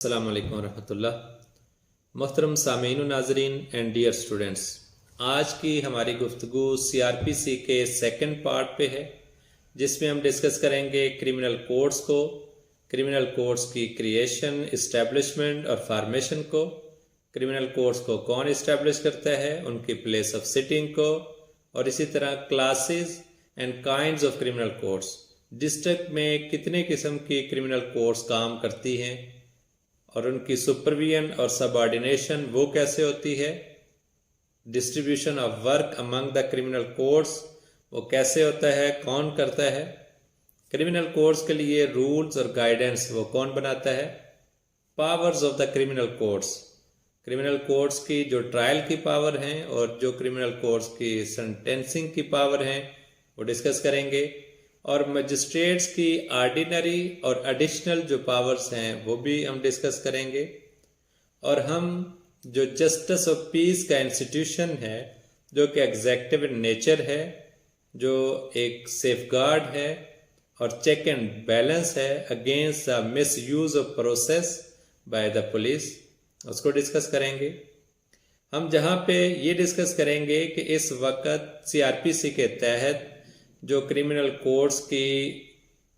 अस्सलाम वालेकुम रहमतुल्लाह। मोहतरम सामीन नाजरीन एंड डियर स्टूडेंट्स, आज की हमारी गुफ्तगू CRPC के सेकंड पार्ट पे है, जिसमें हम डिस्कस करेंगे क्रिमिनल कोड्स को, क्रिमिनल कोड्स की क्रिएशन, इस्टेब्लिशमेंट और फार्मेशन को, क्रिमिनल कोड्स को कौन इस्टेब्लिश करता है, उनकी प्लेस ऑफ सिटिंग को, और इसी तरह classes and kinds of criminal codes, district में कितने किस्म की क्रिमिनल कोड्स काम करती हैं और उनकी सुपरविजन और सबऑर्डिनेशन वो कैसे होती है, distribution of work among the criminal codes वो कैसे होता है, कौन करता है, क्रिमिनल कोड्स के लिए रूल्स और गाइडेंस वो कौन बनाता है, powers of the criminal codes, criminal codes की जो ट्रायल की पावर हैं और जो क्रिमिनल कोड्स की सेंटेंसिंग की पावर हैं वो डिस्कस करेंगे, और मजिस्ट्रेट्स की ऑर्डिनरी और एडिशनल जो पावर्स हैं वो भी हम डिस्कस करेंगे। और हम जो जस्टिस ऑफ पीस का इंस्टीट्यूशन है, जो कि एग्जेक्टिव इन नेचर है, जो एक सेफगार्ड है और चेक एंड बैलेंस है against the miss use of process by the police, उसको डिस्कस करेंगे। हम जहाँ पे ये डिस्कस करेंगे कि इस वक्त CRPC के तहत जो क्रिमिनल कोड्स की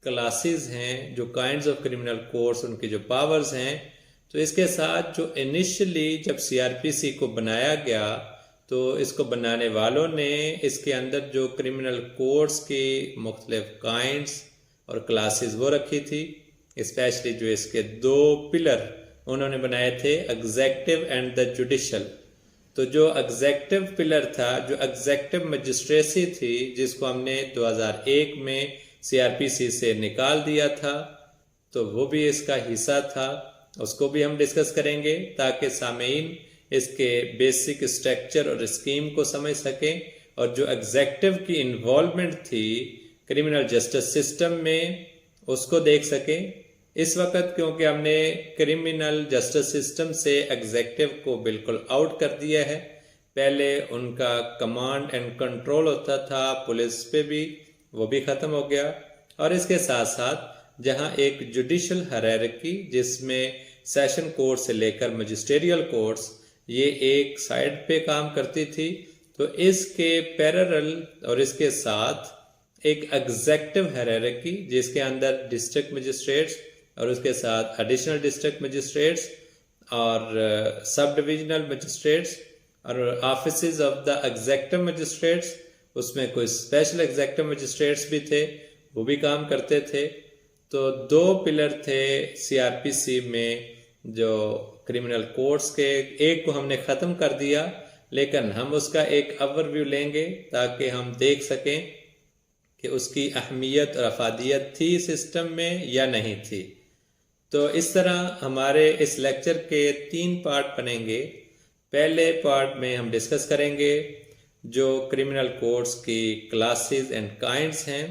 क्लासेस हैं, जो काइंड्स ऑफ क्रिमिनल कोड्स, उनकी जो पावर्स हैं, तो इसके साथ जो इनिशियली जब CRPC को बनाया गया तो इसको बनाने वालों ने इसके अंदर जो क्रिमिनल कोड्स की मुख्तलिफ काइंड्स और क्लासेस वो रखी थी, स्पेशली जो इसके दो पिलर उन्होंने बनाए थे, एग्जेक्टिव एंड द जुडिशल। तो जो एग्जेक्टिव पिलर था, जो एग्जेक्टिव मजिस्ट्रेसी थी, जिसको हमने 2001 में CRPC से निकाल दिया था, तो वो भी इसका हिस्सा था, उसको भी हम डिस्कस करेंगे ताकि सामीन इसके बेसिक स्ट्रक्चर और स्कीम को समझ सकें और जो एग्जेक्टिव की इन्वॉल्वमेंट थी क्रिमिनल जस्टिस सिस्टम में उसको देख सकें। इस वक्त क्योंकि हमने क्रिमिनल जस्टिस सिस्टम से एग्जेक्टिव को बिल्कुल आउट कर दिया है, पहले उनका कमांड एंड कंट्रोल होता था पुलिस पे भी, वो भी ख़त्म हो गया। और इसके साथ साथ जहां एक जुडिशल हायरार्की जिसमें सेशन कोर्ट से लेकर मजिस्ट्रियल कोर्ट्स ये एक साइड पे काम करती थी, तो इसके पैरेलल और इसके साथ एक एग्जेक्टिव हायरार्की जिसके अंदर डिस्ट्रिक्ट मजिस्ट्रेट्स और उसके साथ एडिशनल डिस्ट्रिक्ट मजिस्ट्रेट्स और सब डिविजनल मजिस्ट्रेट्स और offices of the adjective magistrates, उसमें कोई स्पेशल एग्जेक्टिव मजिस्ट्रेट्स भी थे, वो भी काम करते थे। तो दो पिलर थे CRPC में जो क्रिमिनल कोड्स के, एक को हमने ख़त्म कर दिया, लेकिन हम उसका एक ओवरव्यू लेंगे ताकि हम देख सकें कि उसकी अहमियत और अफादियत थी सिस्टम में या नहीं थी। तो इस तरह हमारे इस लेक्चर के 3 पार्ट बनेंगे। पहले पार्ट में हम डिस्कस करेंगे जो क्रिमिनल कोड्स की क्लासेस एंड काइंड्स हैं,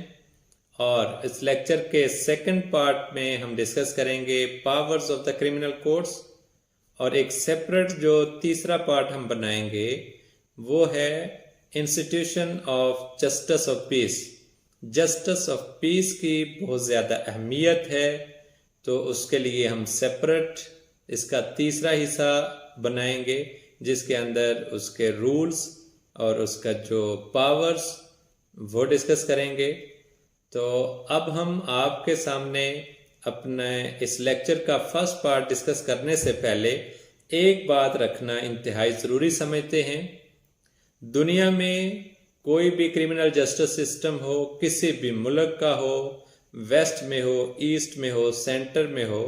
और इस लेक्चर के सेकंड पार्ट में हम डिस्कस करेंगे powers of the criminal codes, और एक सेपरेट जो तीसरा पार्ट हम बनाएंगे वो है institution of justice of peace. Justice of peace की बहुत ज़्यादा अहमियत है, तो उसके लिए हम सेपरेट इसका तीसरा हिस्सा बनाएंगे जिसके अंदर उसके रूल्स और उसका जो पावर्स वो डिस्कस करेंगे। तो अब हम आपके सामने अपने इस लेक्चर का फर्स्ट पार्ट डिस्कस करने से पहले एक बात रखना इंतहाई ज़रूरी समझते हैं। दुनिया में कोई भी क्रिमिनल जस्टिस सिस्टम हो, किसी भी मुल्क का हो, वेस्ट में हो, ईस्ट में हो, सेंटर में हो,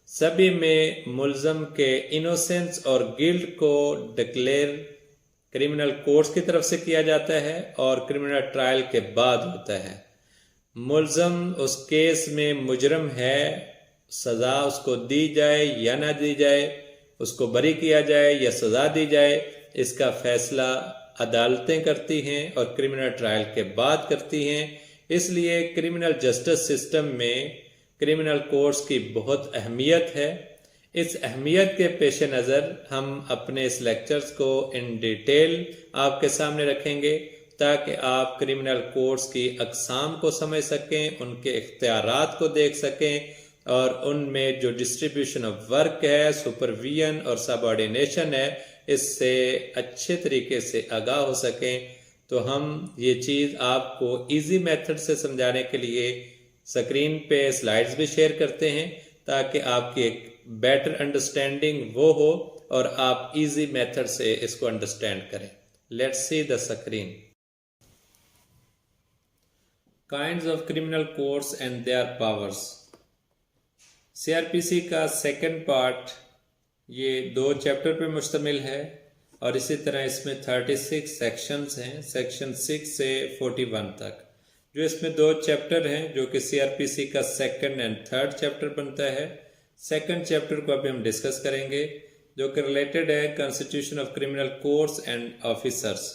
सभी में मुल्ज़म के इनोसेंस और गिल्ट को डिक्लेयर क्रिमिनल कोर्ट्स की तरफ से किया जाता है और क्रिमिनल ट्रायल के बाद होता है। मुल्ज़म उस केस में मुजरम है, सज़ा उसको दी जाए या ना दी जाए, उसको बरी किया जाए या सज़ा दी जाए, इसका फैसला अदालतें करती हैं और क्रिमिनल ट्रायल के बाद करती हैं। इसलिए क्रिमिनल जस्टिस सिस्टम में क्रिमिनल कोर्ट्स की बहुत अहमियत है। इस अहमियत के पेश नज़र हम अपने इस लेक्चर्स को इन डिटेल आपके सामने रखेंगे ताकि आप क्रिमिनल कोर्ट्स की अक़साम को समझ सकें, उनके इख्तियारात को देख सकें, और उनमें जो डिस्ट्रीब्यूशन ऑफ वर्क है, सुपरविजन और सबऑर्डिनेशन है, इससे अच्छे तरीके से आगाह हो सकें। तो हम ये चीज़ आपको इजी मेथड से समझाने के लिए स्क्रीन पे स्लाइड्स भी शेयर करते हैं, ताकि आपकी एक बेटर अंडरस्टैंडिंग वो हो और आप इजी मेथड से इसको अंडरस्टैंड करें। Let's see the screen. Kinds of criminal codes and there powers. CrPC का सेकंड पार्ट ये 2 चैप्टर पे मुश्तमिल है और इसी तरह इसमें 36 सेक्शंस हैं, सेक्शन 6 से 41 तक। जो इसमें 2 चैप्टर हैं जो कि सीआरपीसी का सेकंड एंड थर्ड चैप्टर बनता है। सेकंड चैप्टर को अभी हम डिस्कस करेंगे, जो कि रिलेटेड है constitution of criminal courts and officers.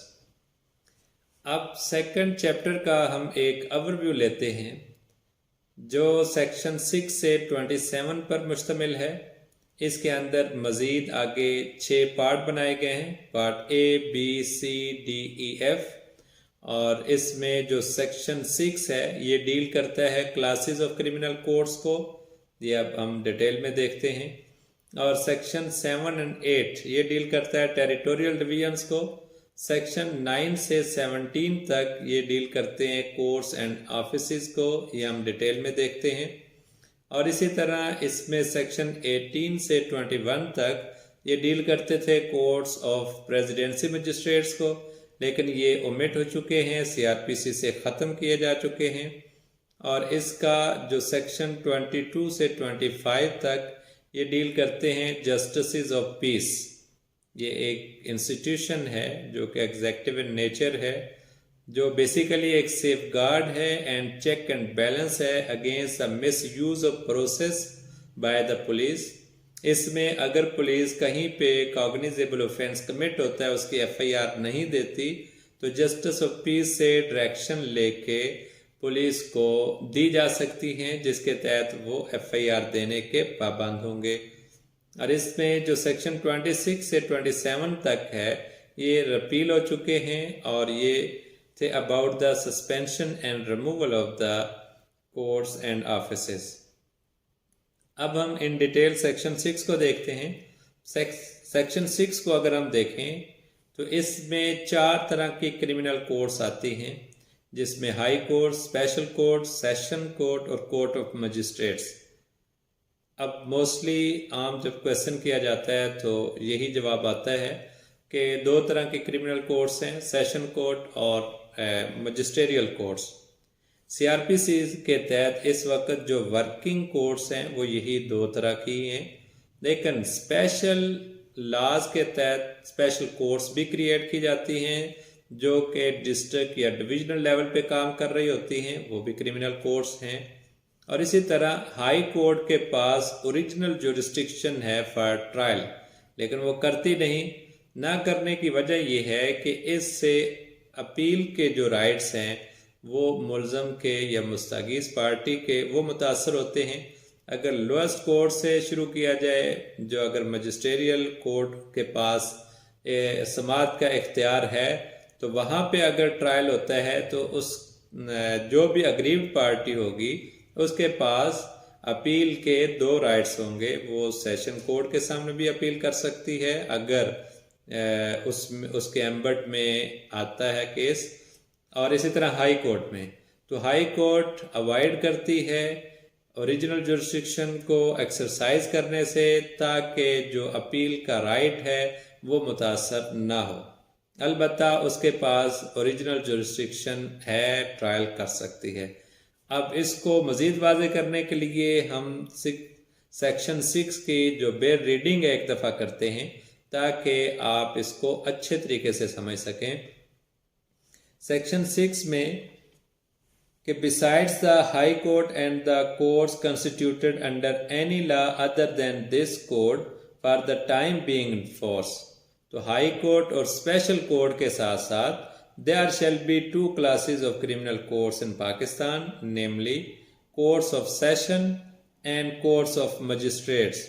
अब सेकंड चैप्टर का हम एक ओवरव्यू लेते हैं, जो सेक्शन 6 से 27 पर मुश्तमिल है। इसके अंदर मज़ीद आगे 6 पार्ट बनाए गए हैं, part A, B, C, D, E, F. और इसमें जो सेक्शन 6 है ये डील करता है क्लासेस ऑफ क्रिमिनल कोड्स को, ये अब हम डिटेल में देखते हैं। और सेक्शन 7 एंड 8 ये डील करता है टेरिटोरियल डिवीजन्स को। सेक्शन 9 से 17 तक ये डील करते हैं कोर्ट्स एंड ऑफिसेस को, ये हम डिटेल में देखते हैं। और इसी तरह इसमें सेक्शन 18 से 21 तक ये डील करते थे कोर्ट्स ऑफ प्रेसिडेंसी मजिस्ट्रेट्स को, लेकिन ये ओमिट हो चुके हैं, सीआरपीसी से ख़त्म किए जा चुके हैं। और इसका जो सेक्शन 22 से 25 तक ये डील करते हैं जस्टिस ऑफ पीस। ये एक इंस्टीट्यूशन है जो कि एग्जेक्टिव इन नेचर है, जो बेसिकली एक सेफ गार्ड है एंड चेक एंड बैलेंस है against the miss use of process by the police. इसमें अगर पुलिस कहीं पे कॉग्निजेबल ऑफेंस कमिट होता है, उसकी एफआईआर नहीं देती, तो जस्टिस ऑफ पीस से डायरेक्शन लेके पुलिस को दी जा सकती हैं, जिसके तहत वो एफआईआर देने के पाबंद होंगे। और इसमें जो सेक्शन 26 से 27 तक है ये रिपील हो चुके हैं और ये थे about the suspension and removal of the courts and offices. अब हम इन डिटेल सेक्शन 6 को देखते हैं। सेक्शन 6 को अगर हम देखें तो इसमें 4 तरह की क्रिमिनल कोर्ट्स आती हैं, जिसमें high court, special court, session court और कोर्ट ऑफ मजिस्ट्रेट्स। अब मोस्टली आम जब क्वेश्चन किया जाता है तो यही जवाब आता है कि 2 तरह के क्रिमिनल कोर्ट्स हैं, सेशन कोर्ट और मजिस्ट्रियल कोर्ट्स। सीआरपीसी के तहत इस वक्त जो वर्किंग कोर्ट्स हैं वो यही 2 तरह की हैं, लेकिन स्पेशल लॉज के तहत स्पेशल कोर्ट्स भी क्रिएट की जाती हैं जो कि डिस्ट्रिक्ट या डिविजनल लेवल पे काम कर रही होती हैं, वो भी क्रिमिनल कोर्ट्स हैं। और इसी तरह हाई कोर्ट के पास ओरिजिनल जुरिस्डिक्शन है फॉर ट्रायल, लेकिन वो करती नहीं। ना करने की वजह यह है कि इससे अपील के जो राइट्स हैं वो मुलजम के या मुस्तगीस पार्टी के वो मुतासर होते हैं। अगर लोएस्ट कोर्ट से शुरू किया जाए, जो अगर मजिस्ट्रियल कोर्ट के पास समाअत का इख्तियार है, तो वहाँ पे अगर ट्रायल होता है तो उस जो भी अग्रीव्ड पार्टी होगी उसके पास अपील के 2 राइट्स होंगे। वो सेशन कोर्ट के सामने भी अपील कर सकती है अगर उसके एम्बट में आता है केस, और इसी तरह हाई कोर्ट में। तो हाई कोर्ट अवॉइड करती है ओरिजिनल जुरिस्डिक्शन को एक्सरसाइज करने से, ताकि जो अपील का राइट है वो मुतासर ना हो। अलबत्ता उसके पास ओरिजिनल जुरिस्डिक्शन है, ट्रायल कर सकती है। अब इसको मज़ीद वाज़े करने के लिए हम सेक्शन 6 की जो बेर रीडिंग है एक दफ़ा करते हैं, ताकि आप इसको अच्छे तरीके से समझ सकें। सेक्शन 6 में कि besides the High Court and the courts constituted under any law other than this code for the time being in force, तो हाई कोर्ट और स्पेशल कोर्ट के साथ साथ there shall be 2 classes of criminal courts in Pakistan, namely courts of session and courts of magistrates।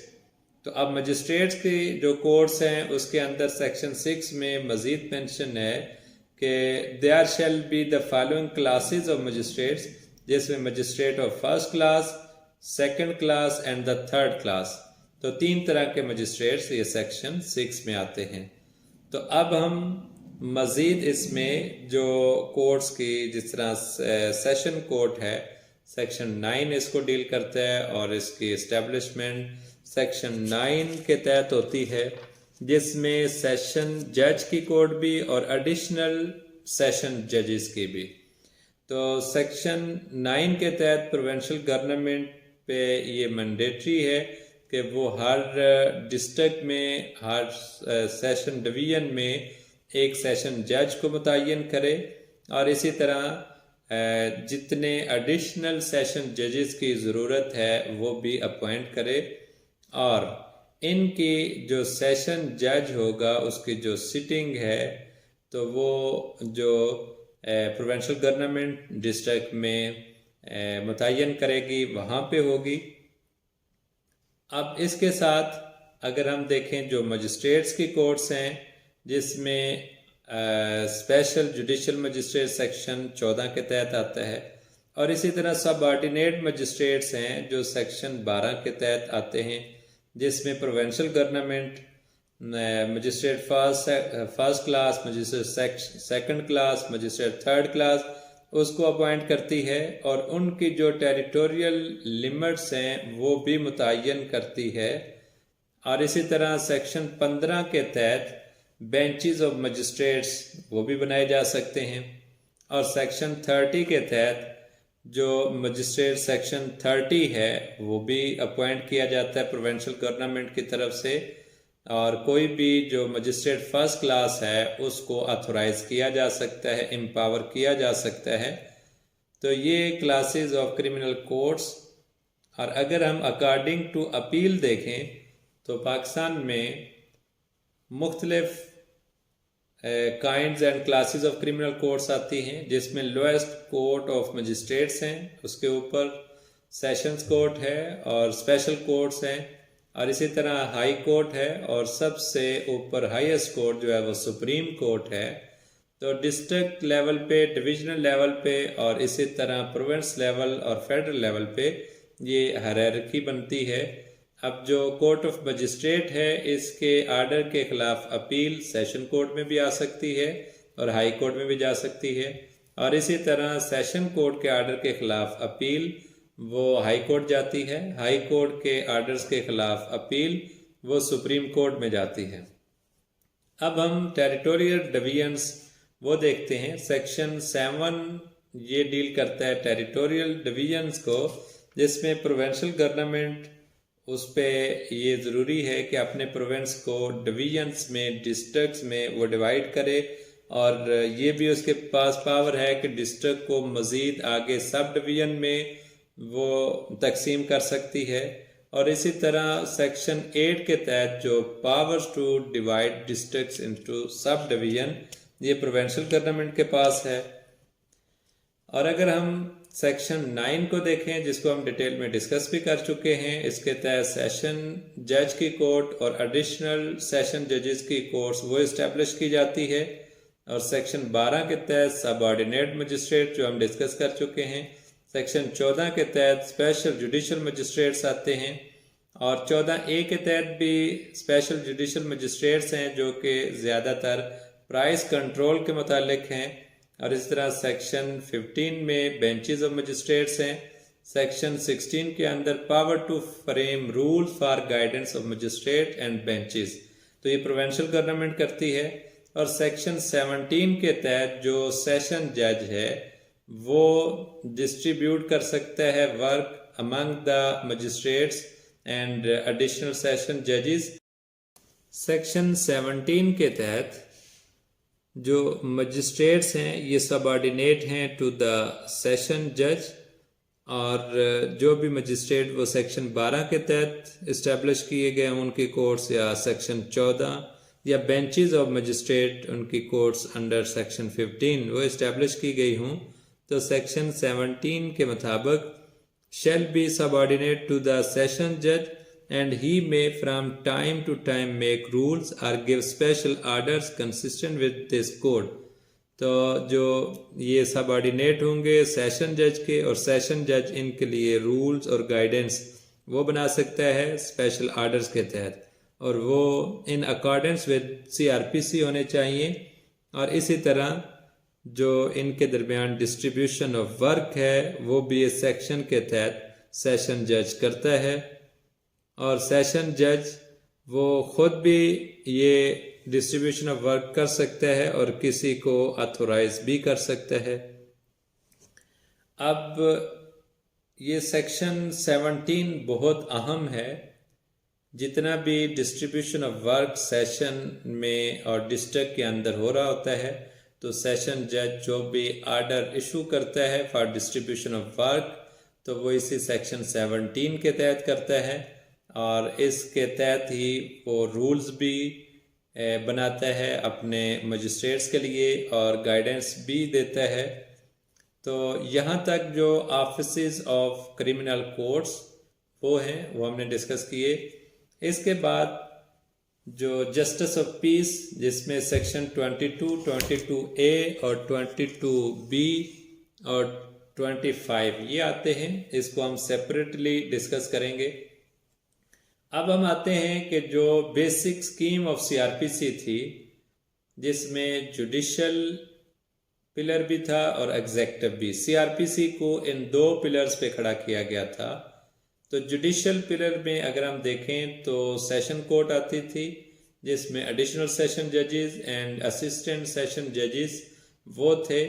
तो अब magistrates की जो courts हैं उसके अंदर सेक्शन 6 में मज़ीद मेंशन है कि there shall be the following classes of magistrates, जिसमें magistrate of first class, second class and the third class. तो 3 तरह के मजिस्ट्रेट्स ये सेक्शन 6 में आते हैं। तो अब हम मज़ीद इसमें जो कोर्ट्स की जिस तरह सेशन कोर्ट है, सेक्शन 9 इसको डील करता है और इसकी इस्टेब्लिशमेंट सेक्शन 9 के तहत होती है, जिसमें सेशन जज की कोर्ट भी और एडिशनल सेशन जजेस की भी। तो सेक्शन 9 के तहत प्रोविंशियल गवर्नमेंट पे ये मैंडेटरी है कि वो हर डिस्ट्रिक्ट में, हर सेशन डिवीज़न में एक सेशन जज को मुतय्यन करे और इसी तरह जितने एडिशनल सेशन जजेस की ज़रूरत है वो भी अपॉइंट करे और इनकी जो सेशन जज होगा उसकी जो सिटिंग है तो वो जो प्रोविंशियल गवर्नमेंट डिस्ट्रिक्ट में मुतय्यन करेगी वहाँ पे होगी। अब इसके साथ अगर हम देखें जो मजिस्ट्रेट्स की कोर्ट्स हैं, जिसमें स्पेशल जुडिशल मजिस्ट्रेट सेक्शन 14 के तहत आता है और इसी तरह सब ऑर्डिनेट मजिस्ट्रेट्स हैं जो सेक्शन 12 के तहत आते हैं, जिसमें provincial government magistrate first class, magistrate second class, magistrate third class उसको अपॉइंट करती है और उनकी जो टेरिटोरियल लिमिट्स हैं वो भी मुतय्यन करती है। और इसी तरह सेक्शन 15 के तहत बेंचेस ऑफ मजिस्ट्रेट्स वो भी बनाए जा सकते हैं और सेक्शन 30 के तहत जो मजिस्ट्रेट सेक्शन 30 है वो भी अपॉइंट किया जाता है प्रोविंशियल गवर्नमेंट की तरफ से और कोई भी जो मजिस्ट्रेट फर्स्ट क्लास है उसको ऑथोराइज किया जा सकता है, एम्पावर किया जा सकता है। तो ये क्लासेस ऑफ क्रिमिनल कोर्ट्स। और अगर हम अकॉर्डिंग टू अपील देखें तो पाकिस्तान में मुख्तलिफ kinds and classes of criminal courts आती हैं, जिसमें लोएस्ट कोर्ट ऑफ मजिस्ट्रेट्स हैं, उसके ऊपर सेशंस कोर्ट है और स्पेशल कोर्ट्स हैं और इसी तरह हाई कोर्ट है और सबसे ऊपर हाईएस्ट कोर्ट जो है वो सुप्रीम कोर्ट है। तो डिस्ट्रिक्ट लेवल पे, डिविजनल लेवल पे और इसी तरह प्रोविंस लेवल और फेडरल लेवल पे ये हायरार्की बनती है। अब जो कोर्ट ऑफ मजिस्ट्रेट है इसके आर्डर के खिलाफ अपील सेशन कोर्ट में भी आ सकती है और हाई कोर्ट में भी जा सकती है और इसी तरह सेशन कोर्ट के आर्डर के खिलाफ अपील वो हाई कोर्ट जाती है, हाई कोर्ट के आर्डर्स के खिलाफ अपील वो सुप्रीम कोर्ट में जाती है। अब हम टेरिटोरियल डिवीजन्स वो देखते हैं। सेक्शन 7 ये डील करता है टेरिटोरियल डिवीजन्स को, जिसमें प्रोविंशियल गवर्नमेंट उस पे ये ज़रूरी है कि अपने प्रोविंस को डिवीजन्स में, डिस्ट्रिक्ट्स में वो डिवाइड करे और ये भी उसके पास पावर है कि डिस्ट्रिक्ट को मज़ीद आगे सब डिवीज़न में वो तकसीम कर सकती है। और इसी तरह सेक्शन 8 के तहत जो powers to divide districts into subdivision ये प्रोविंशियल गवर्नमेंट के पास है। और अगर हम सेक्शन 9 को देखें, जिसको हम डिटेल में डिस्कस भी कर चुके हैं, इसके तहत सेशन जज की कोर्ट और एडिशनल सेशन जजेस की कोर्ट्स वो इस्टेब्लिश की जाती है। और सेक्शन 12 के तहत सब ऑर्डिनेट मजिस्ट्रेट जो हम डिस्कस कर चुके हैं। सेक्शन 14 के तहत स्पेशल जुडिशल मजिस्ट्रेट्स आते हैं और 14A के तहत भी स्पेशल जुडिशल मजिस्ट्रेट्स हैं जो कि ज़्यादातर प्राइस कंट्रोल के मुतालिक हैं। और इस तरह सेक्शन 15 में बेंचेस ऑफ मजिस्ट्रेट्स हैं। सेक्शन 16 के अंदर power to frame rules for guidance of magistrate and benches, तो ये प्रोविंशियल गवर्नमेंट करती है। और सेक्शन 17 के तहत जो सेशन जज है वो डिस्ट्रीब्यूट कर सकता है work among the magistrates and additional session जजेस। सेक्शन 17 के तहत जो मजिस्ट्रेट्स हैं ये सबऑर्डिनेट हैं टू द सेशन जज और जो भी मजिस्ट्रेट वो सेक्शन 12 के तहत इस्टेब्लिश किए गए उनकी कोर्ट्स या सेक्शन 14 या बेंचेस ऑफ मजिस्ट्रेट उनकी कोर्ट्स अंडर सेक्शन 15 वो इस्टेब्लिश की गई हों, तो सेक्शन 17 के मुताबिक shall be subordinate to the session judge and he may from time to time make rules or give special orders consistent with this code। तो जो ये सबऑर्डिनेट होंगे सेशन जज के, और सेशन जज इनके लिए रूल्स और गाइडेंस वो बना सकता है स्पेशल आर्डर्स के तहत, और वो इन अकॉर्डेंस विद CRPC होने चाहिए। और इसी तरह जो इनके दरमियान डिस्ट्रीब्यूशन ऑफ वर्क है वो भी इस सेक्शन के तहत सेशन जज करता है, और सेशन जज वो खुद भी ये डिस्ट्रीब्यूशन ऑफ वर्क कर सकता है और किसी को ऑथोराइज भी कर सकता है। अब ये सेक्शन 17 बहुत अहम है। जितना भी डिस्ट्रीब्यूशन ऑफ वर्क सेशन में और डिस्ट्रिक्ट के अंदर हो रहा होता है, तो सेशन जज जो भी आर्डर इशू करता है फॉर डिस्ट्रीब्यूशन ऑफ वर्क, तो वो इसी सेक्शन 17 के तहत करता है, और इसके तहत ही वो रूल्स भी बनाता है अपने मजिस्ट्रेट्स के लिए और गाइडेंस भी देता है। तो यहाँ तक जो ऑफिसेस ऑफ क्रिमिनल कोर्ट्स वो हैं वो हमने डिस्कस किए। इसके बाद जो जस्टिस ऑफ पीस, जिसमें सेक्शन 22, 22A और 22B और 25 ये आते हैं, इसको हम सेपरेटली डिस्कस करेंगे। अब हम आते हैं कि जो बेसिक स्कीम ऑफ CRPC थी, जिसमें जुडिशल पिलर भी था और एग्जेक्टिव भी। CRPC को इन दो पिलर्स पे खड़ा किया गया था। तो जुडिशल पिलर में अगर हम देखें तो सेशन कोर्ट आती थी, जिसमें एडिशनल सेशन जजेस एंड असिस्टेंट सेशन जजेस वो थे,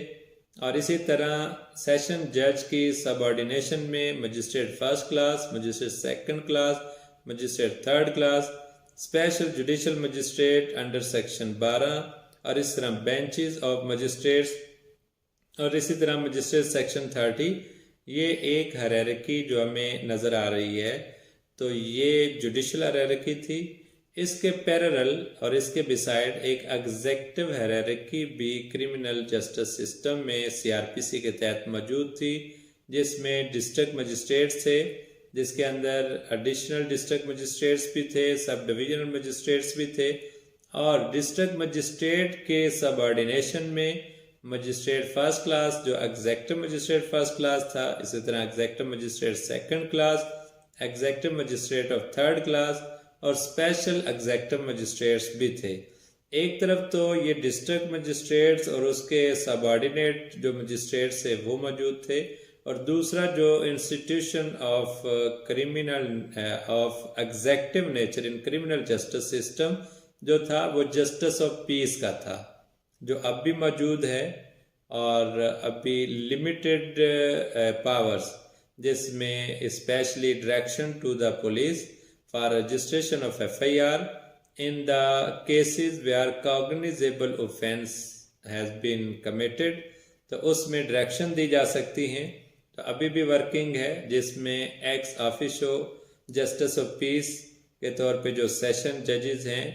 और इसी तरह सेशन जज की सबऑर्डिनेशन में magistrate first class, magistrate second class, magistrate third class, special judicial magistrate under section 12, और इस तरह बेंचेस ऑफ मजिस्ट्रेट्स, और इसी तरह मजिस्ट्रेट सेक्शन 30। ये एक हायरार्की जो हमें नज़र आ रही है, तो ये जुडिशल हायरार्की थी। इसके पैरेलल और इसके बिसाइड एक एग्जेक्टिव हायरार्की भी क्रिमिनल जस्टिस सिस्टम में CRPC के तहत मौजूद थी, जिसमें डिस्ट्रिक्ट मजिस्ट्रेट्स थे, जिसके अंदर एडिशनल डिस्ट्रिक्ट मजिस्ट्रेट्स भी थे, सब डिविजनल मजिस्ट्रेट्स भी थे, और डिस्ट्रिक्ट मजिस्ट्रेट के सबऑर्डिनेशन में मजिस्ट्रेट फर्स्ट क्लास जो एग्जेक्टिव मजिस्ट्रेट फर्स्ट क्लास था, इसी तरह executive magistrate second class, executive magistrate of third class और स्पेशल एग्जेक्टिव मजिस्ट्रेट्स भी थे। एक तरफ तो ये डिस्ट्रिक्ट मजिस्ट्रेट्स और उसके सबऑर्डिनेट जो मजिस्ट्रेट्स थे वो मौजूद थे, और दूसरा जो institution of criminal of executive nature in criminal justice system जो था वो जस्टिस ऑफ पीस का था, जो अब भी मौजूद है, और अभी लिमिटेड पावर्स, जिसमें specially direction to the police for registration of FIR in the cases where cognizable offense has been committed, तो उसमें डायरेक्शन दी जा सकती हैं। तो अभी भी वर्किंग है, जिसमें एक्स ऑफिशो जस्टिस ऑफ पीस के तौर पे जो सेशन जजेस हैं,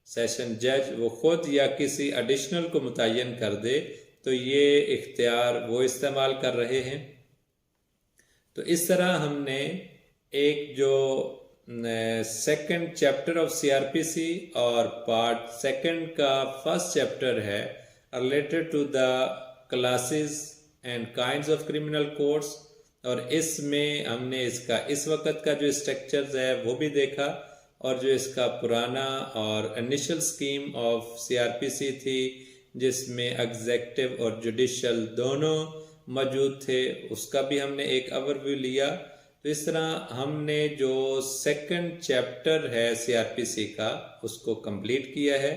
सेशन जज वो खुद या किसी एडिशनल को मुतय्यन कर दे, तो ये इख्तियार वो इस्तेमाल कर रहे हैं। तो इस तरह हमने एक जो सेकंड चैप्टर ऑफ CRPC और पार्ट सेकंड का फर्स्ट चैप्टर है related to the classes and kinds of criminal courts, और इसमें हमने इसका इस वक्त का जो स्ट्रक्चर्स है वो भी देखा, और जो इसका पुराना और इनिशियल स्कीम ऑफ CRPC थी, जिसमें एग्जेक्टिव और जुडिशल दोनों मौजूद थे, उसका भी हमने एक ओवरव्यू लिया। तो इस तरह हमने जो सेकंड चैप्टर है CRPC का उसको कंप्लीट किया है।